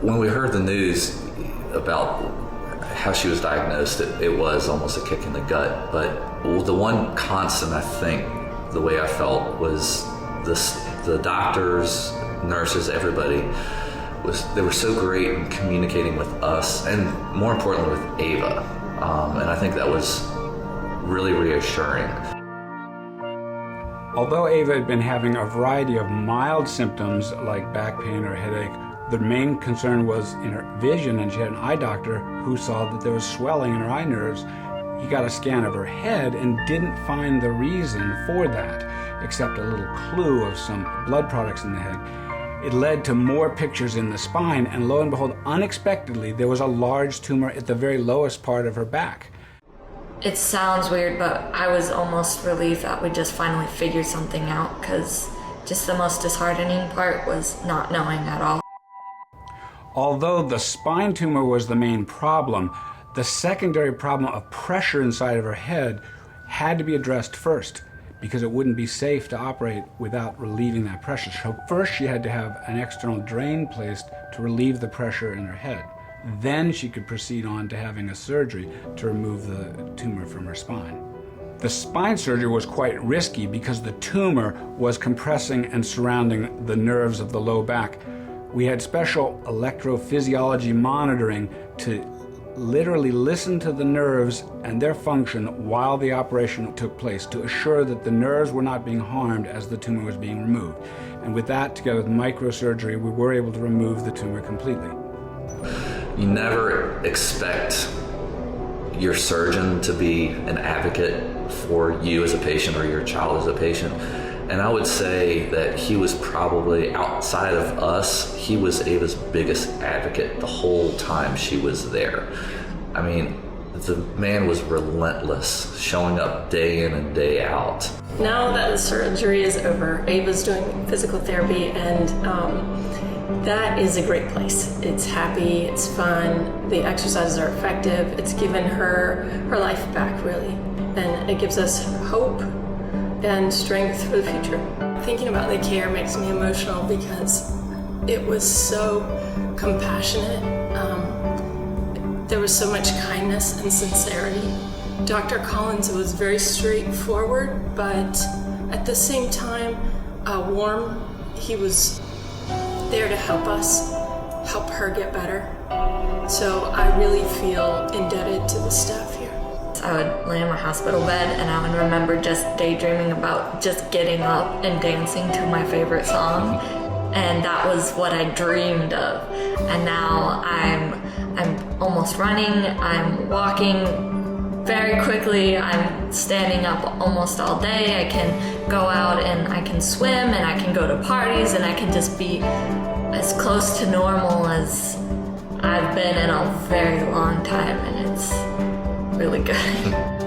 when we heard the news about how she was diagnosed, it was almost a kick in the gut. But the one constant, I think, the way I felt was the doctors, nurses, everybody, they were so great in communicating with us, and more importantly with Eva. And I think that was really reassuring. Although Eva had been having a variety of mild symptoms like back pain or headache, the main concern was in her vision, and she had an eye doctor who saw that there was swelling in her eye nerves. He got a scan of her head and didn't find the reason for that, except a little clue of some blood products in the head. It led to more pictures in the spine, and lo and behold, unexpectedly, there was a large tumor at the very lowest part of her back. It sounds weird, but I was almost relieved that we just finally figured something out, because just the most disheartening part was not knowing at all. Although the spine tumor was the main problem, the secondary problem of pressure inside of her head had to be addressed first, because it wouldn't be safe to operate without relieving that pressure. So first she had to have an external drain placed to relieve the pressure in her head. Then she could proceed on to having a surgery to remove the tumor from her spine. The spine surgery was quite risky because the tumor was compressing and surrounding the nerves of the low back. We had special electrophysiology monitoring to literally listen to the nerves and their function while the operation took place to assure that the nerves were not being harmed as the tumor was being removed. And with that, together with microsurgery, we were able to remove the tumor completely. You never expect your surgeon to be an advocate for you as a patient or your child as a patient. And I would say that he was probably, outside of us, he was Ava's biggest advocate the whole time she was there. I mean, the man was relentless, showing up day in and day out. Now that the surgery is over, Ava's doing physical therapy, and that is a great place. It's happy, it's fun, the exercises are effective, it's given her life back, really. And it gives us hope and strength for the future. Thinking about the care makes me emotional because it was so compassionate. There was so much kindness and sincerity. Dr. Collins was very straightforward, but at the same time, warm. He was there to help us, help her get better. So I really feel indebted to the staff here. I would lay in my hospital bed and I would remember just daydreaming about just getting up and dancing to my favorite song. And that was what I dreamed of. And now I'm almost running, I'm walking very quickly, I'm standing up almost all day. I can go out and I can swim and I can go to parties and I can just be as close to normal as I've been in a very long time, and it's really good.